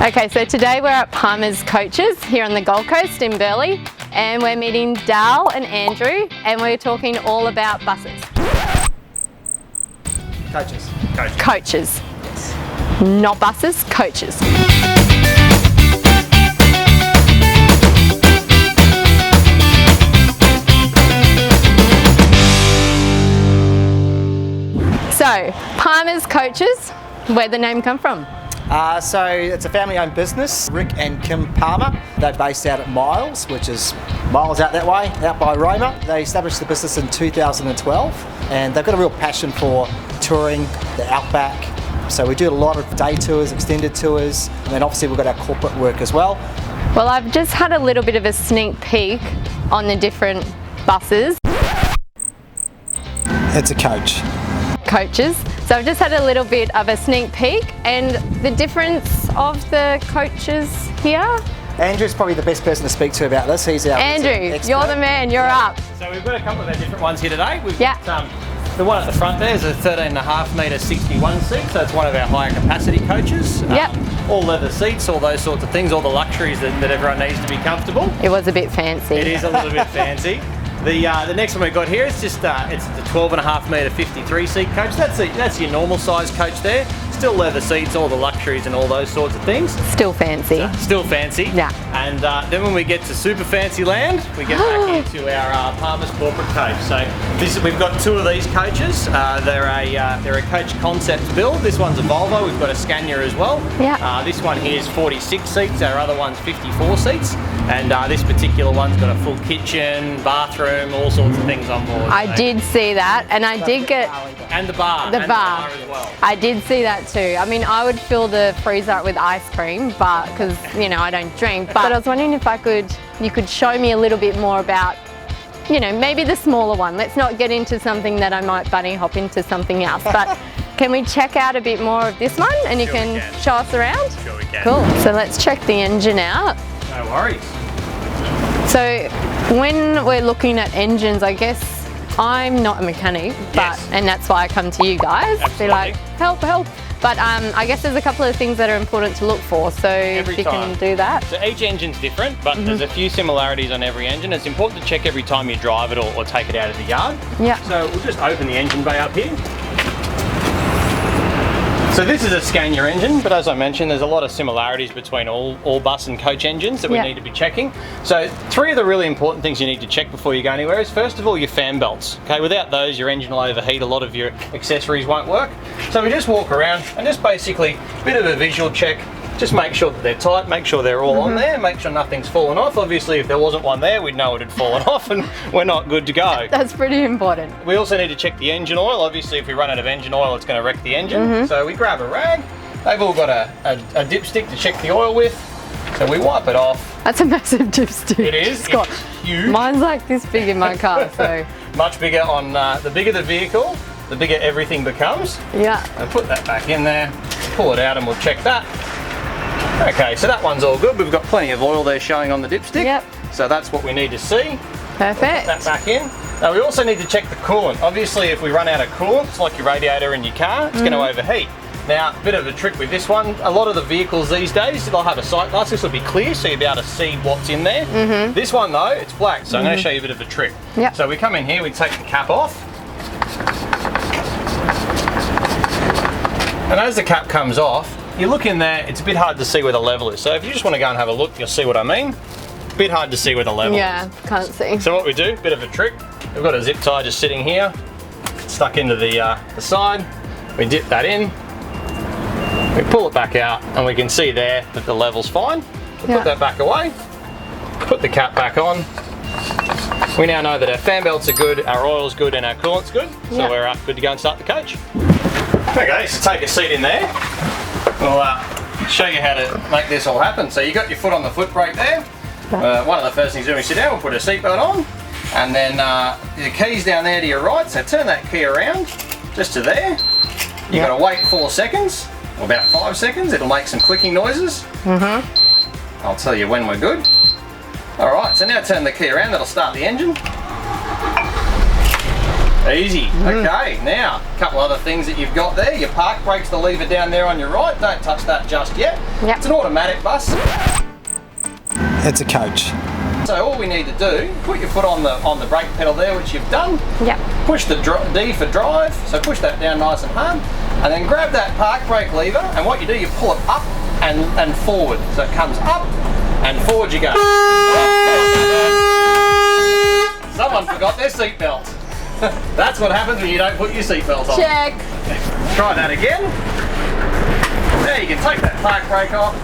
Okay, so today we're at Palmer's Coaches here on the Gold Coast in Burleigh, and we're meeting Dal and Andrew, and we're talking all about buses. Coaches. Coaches. Yes. Not buses, coaches. So, Palmer's Coaches, where'd the name come from? So it's a family-owned business, Rick and Kim Palmer. They're based out at Miles, which is miles out that way, out by Roma. They established the business in 2012, and they've got a real passion for touring, the outback. So we do a lot of day tours, extended tours, and then obviously we've got our corporate work as well. Well, I've just had a little bit of a sneak peek on the different buses. It's a coach. Coaches. So I've just had a little bit of a sneak peek, and the difference of the coaches here. Andrew's probably the best person to speak to about this. He's our Andrew, expert. you're the man, you're up. So we've got a couple of our different ones here today. We've got the one at the front there is a 13.5 metre 61 seat, so it's one of our higher capacity coaches. All leather seats, all those sorts of things, all the luxuries that everyone needs to be comfortable. It was a bit fancy. It is a little bit fancy. The next one we've got here is just it's the 12.5 metre 53 seat coach. That's your normal size coach there. Still leather seats, all the luxuries and all those sorts of things. Still fancy. Still fancy. Yeah. And then when we get to super fancy land, we get back into our Palmer's corporate coach. So we've got two of these coaches. They're a coach concept build. This one's a Volvo. We've got a Scania as well. Yeah. This one here is 46 seats. Our other one's 54 seats. And this particular one's got a full kitchen, bathroom, all sorts of things on board. I did see that, and I did get... And the bar. The bar as well. I did see that too. I mean, I would fill the freezer up with ice cream, but because, you know, I don't drink. But I was wondering if you could show me a little bit more about, you know, maybe the smaller one. Let's not get into something that I might bunny hop into something else. But can we check out a bit more of this one, and you can show us around? Sure we can. Cool. So let's check the engine out. No worries. So when we're looking at engines, I guess I'm not a mechanic, and that's why I come to you guys. Absolutely. Be like, help. But I guess there's a couple of things that are important to look for, so if you can do that. So each engine's different, but there's a few similarities on every engine. It's important to check every time you drive it or take it out of the yard. Yeah. So we'll just open the engine bay up here. So this is a Scania engine, but as I mentioned, there's a lot of similarities between all bus and coach engines that we need to be checking. So three of the really important things you need to check before you go anywhere is, first of all, your fan belts. Okay, without those, your engine will overheat, a lot of your accessories won't work. So we just walk around and just basically a bit of a visual check. Just make sure that they're tight, make sure they're all on there, make sure nothing's fallen off. Obviously, if there wasn't one there, we'd know it had fallen off and we're not good to go. That's pretty important. We also need to check the engine oil. Obviously, if we run out of engine oil, it's going to wreck the engine. So we grab a rag. They've all got a dipstick to check the oil with. So we wipe it off. That's a massive dipstick. It is. Scott, it's huge. Mine's like this big in my car, so. Much bigger on the bigger the vehicle, the bigger everything becomes. Yeah. And put that back in there, pull it out and we'll check that. Okay, so that one's all good. We've got plenty of oil there showing on the dipstick. Yep. So that's what we need to see. Perfect. Put that back in. Now we also need to check the coolant. Obviously, if we run out of coolant, it's like your radiator in your car, it's going to overheat. Now, a bit of a trick with this one, a lot of the vehicles these days, they'll have a sight glass. This will be clear, so you'll be able to see what's in there. This one though, it's black, so I'm going to show you a bit of a trick. Yep. So we come in here, we take the cap off. And as the cap comes off, you look in there, it's a bit hard to see where the level is. So if you just want to go and have a look, you'll see what I mean. A bit hard to see where the level is. Yeah, can't see. So what we do, bit of a trick, we've got a zip tie just sitting here, stuck into the side. We dip that in, we pull it back out, and we can see there that the level's fine. We'll put that back away, put the cap back on. We now know that our fan belts are good, our oil's good, and our coolant's good. So we're good to go and start the coach. Okay, so take a seat in there. We'll show you how to make this all happen. So you got your foot on the foot brake there. One of the first things when we sit down, we'll put a seatbelt on, and then the key's down there to your right. So turn that key around just to there. You got to wait 4 seconds, or about 5 seconds. It'll make some clicking noises. I'll tell you when we're good. All right. So now turn the key around. That'll start the engine. Easy. Okay, now a couple other things that you've got there. Your park brake's the lever down there on your right. Don't touch that just yet. Yep. It's an automatic bus. It's a coach. So all we need to do, put your foot on the brake pedal there, which you've done. Yep. Push the D for drive, so push that down nice and hard, and then grab that park brake lever, and what you do, you pull it up and forward. So it comes up and forward you go. Someone forgot their seatbelt. That's what happens when you don't put your seatbelt on. Check. Try that again. Now you can take that park brake off,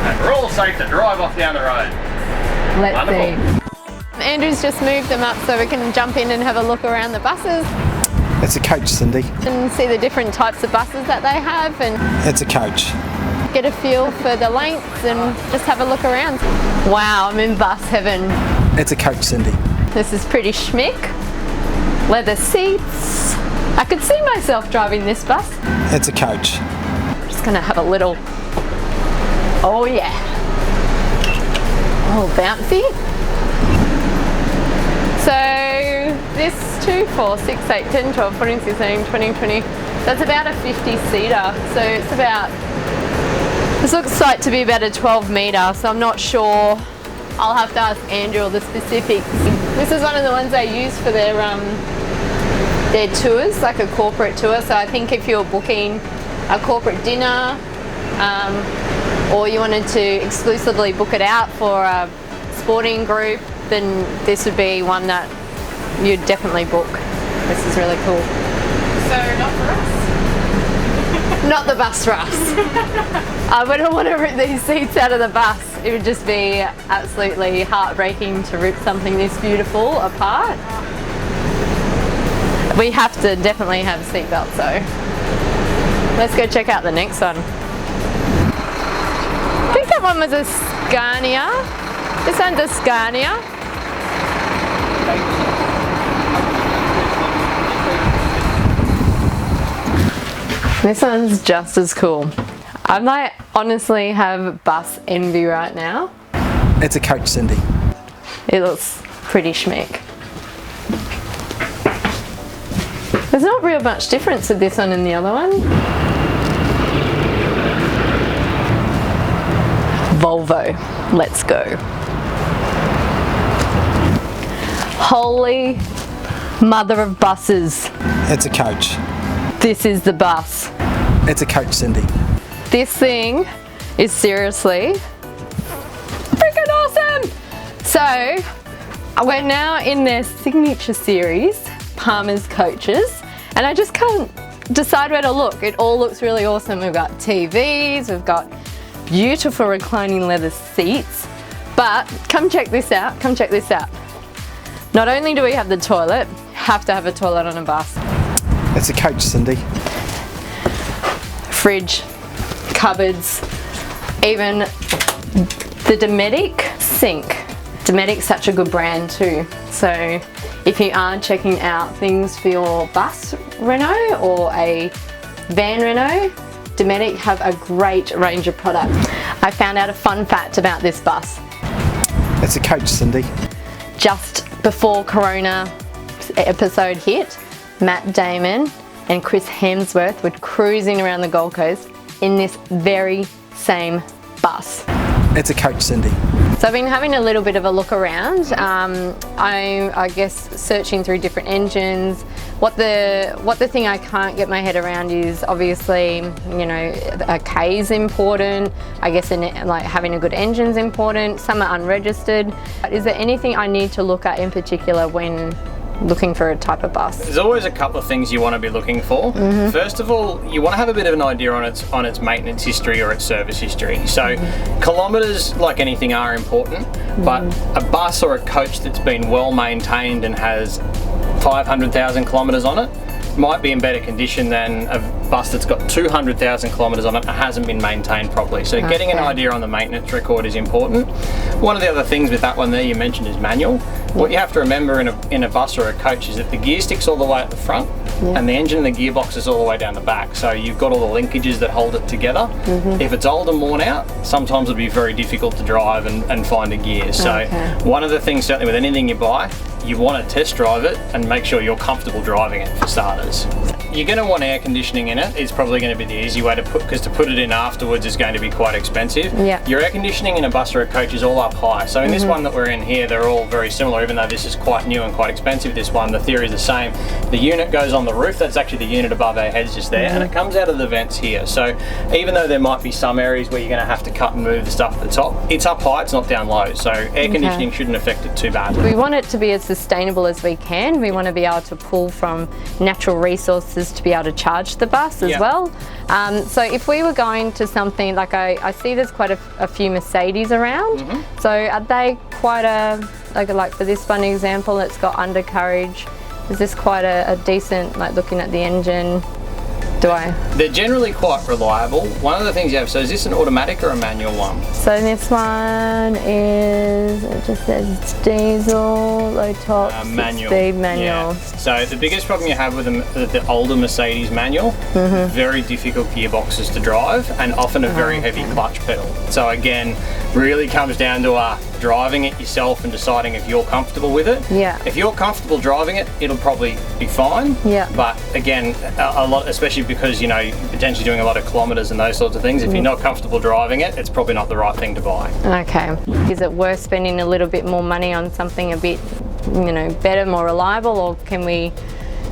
and we're all safe to drive off down the road. Let's Wonderful. see. Andrew's just moved them up so we can jump in and have a look around the buses It's a coach, Cindy. and see the different types of buses that they have and It's a coach. get a feel for the lengths and just have a look around. Wow, I'm in bus heaven. It's a coach, Cindy. This is pretty schmick. Leather seats. I could see myself driving this bus. It's a coach. Just gonna have a little, oh yeah. Oh, bouncy. So this 2, 4, 6, 8, 10, 12, 14, 16, 20, 20, that's about a 50 seater. So it's about, this looks like to be about a 12 metre, so I'm not sure. I'll have to ask Andrew all the specifics. This is one of the ones they use for their tours, like a corporate tour. So I think if you're booking a corporate dinner, or you wanted to exclusively book it out for a sporting group, then this would be one that you'd definitely book. This is really cool. So not for us? Not the bus for us. I wouldn't want to rip these seats out of the bus. It would just be absolutely heartbreaking to rip something this beautiful apart. We have to definitely have seatbelts though. Let's go check out the next one. I think that one was a Scania. This one's a Scania. This one's just as cool. I might honestly have bus envy right now. It's a coach, Cindy. It looks pretty schmick. There's not real much difference with this one and the other one. Volvo, let's go. Holy mother of buses. It's a coach. This is the bus. It's a coach, Cindy. This thing is seriously freaking awesome. So we're now in their signature series, Palmer's Coaches, and I just can't decide where to look. It all looks really awesome. We've got TVs, we've got beautiful reclining leather seats, but come check this out, come check this out. Not only do we have the toilet, have to have a toilet on a bus. It's a coach, Cindy. Fridge, cupboards, even the Dometic sink. Dometic's such a good brand too. So if you are checking out things for your bus reno or a van reno, Dometic have a great range of products. I found out a fun fact about this bus. It's a coach, Cindy. Just before Corona episode hit, Matt Damon and Chris Hemsworth were cruising around the Gold Coast in this very same bus. It's a coach, Cindy. So I've been having a little bit of a look around. I guess searching through different engines. What the thing I can't get my head around is obviously, you know, a K is important. I guess like having a good engine is important. Some are unregistered. Is there anything I need to look at in particular when looking for a type of bus? There's always a couple of things you want to be looking for. First of all, you want to have a bit of an idea on its maintenance history or its service history. So kilometres, like anything, are important, but a bus or a coach that's been well maintained and has 500,000 kilometres on it might be in better condition than a bus that's got 200,000 kilometres on it and hasn't been maintained properly. So getting an idea on the maintenance record is important. One of the other things with that one there you mentioned is manual. What you have to remember in a bus or a coach is that the gear stick's all the way at the front and the engine and the gearbox is all the way down the back. So you've got all the linkages that hold it together. If it's old and worn out, sometimes it'll be very difficult to drive and find a gear. So one of the things certainly with anything you buy, you want to test drive it and make sure you're comfortable driving it for starters. You're going to want air conditioning in it. It's probably going to be the easy way to put, because to put it in afterwards is going to be quite expensive. Yeah. Your air conditioning in a bus or a coach is all up high. So in this one that we're in here, they're all very similar, even though this is quite new and quite expensive. This one, the theory is the same. The unit goes on the roof. That's actually the unit above our heads just there, and it comes out of the vents here. So even though there might be some areas where you're going to have to cut and move the stuff at the top, it's up high, it's not down low. So air conditioning shouldn't affect it too badly. We want it to be as sustainable as we can. We want to be able to pull from natural resources to be able to charge the bus as well. So if we were going to something like, I see there's quite a few Mercedes around. So are they quite like for this one example, it's got undercarriage. Is this quite a decent, like looking at the engine? They're generally quite reliable. One of the things you have, so is this an automatic or a manual one? So this one is, it just says it's diesel, low top, speed manual. Yeah. So the biggest problem you have with the older Mercedes manual, very difficult gearboxes to drive and often a very heavy clutch pedal. So again, really comes down to driving it yourself and deciding if you're comfortable with it. Yeah. If you're comfortable driving it, it'll probably be fine. Yeah. But again, a lot, especially because, you know, you're potentially doing a lot of kilometres and those sorts of things, if you're not comfortable driving it, it's probably not the right thing to buy. Okay. Is it worth spending a little bit more money on something a bit, you know, better, more reliable, or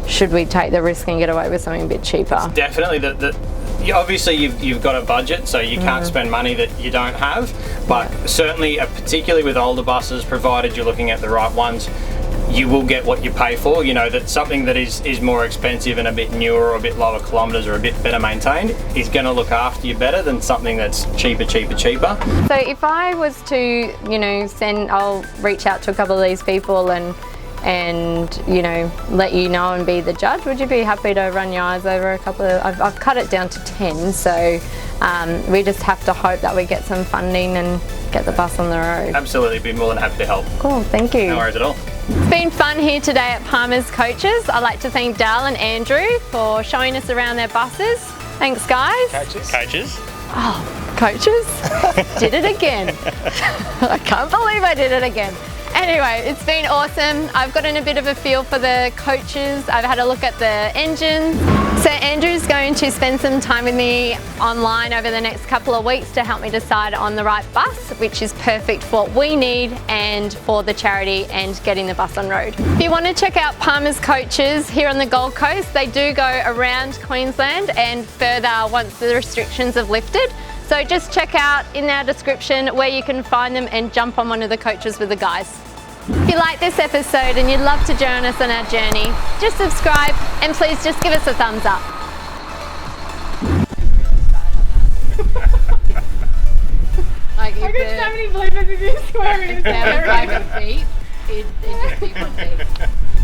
should we take the risk and get away with something a bit cheaper? Definitely obviously you've got a budget, so you can't spend money that you don't have, but certainly particularly with older buses, provided you're looking at the right ones, you will get what you pay for. You know, that something that is more expensive and a bit newer or a bit lower kilometres or a bit better maintained is going to look after you better than something that's cheaper. So if I was to, you know, I'll reach out to a couple of these people and you know, let you know and be the judge, would you be happy to run your eyes over a couple of, I've cut it down to 10, so we just have to hope that we get some funding and get the bus on the road. Absolutely, be more than happy to help. Cool, thank you. No worries at all. It's been fun here today at Palmer's Coaches. I'd like to thank Dal and Andrew for showing us around their buses. Thanks, guys. Coaches. Oh, coaches? Did it again. I can't believe I did it again. Anyway, it's been awesome. I've gotten a bit of a feel for the coaches. I've had a look at the engines. So Andrew's going to spend some time with me online over the next couple of weeks to help me decide on the right bus, which is perfect for what we need and for the charity and getting the bus on road. If you want to check out Palmer's Coaches here on the Gold Coast, they do go around Queensland and further once the restrictions have lifted. So just check out in our description where you can find them and jump on one of the coaches with the guys. If you like this episode and you'd love to join us on our journey, just subscribe and please just give us a thumbs up. I got so many bloopers of you swearing. Sounded like a beep. It'd just be one beep.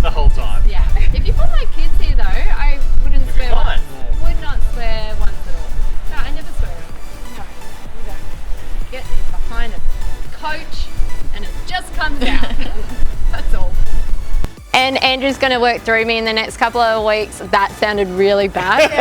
The whole time. Yeah. If you put my kids here though, I wouldn't swear once. Would not swear once at all. No, I never swear. No, you don't. Get behind a coach and it just comes out. That's all. And Andrew's going to work through me in the next couple of weeks. That sounded really bad.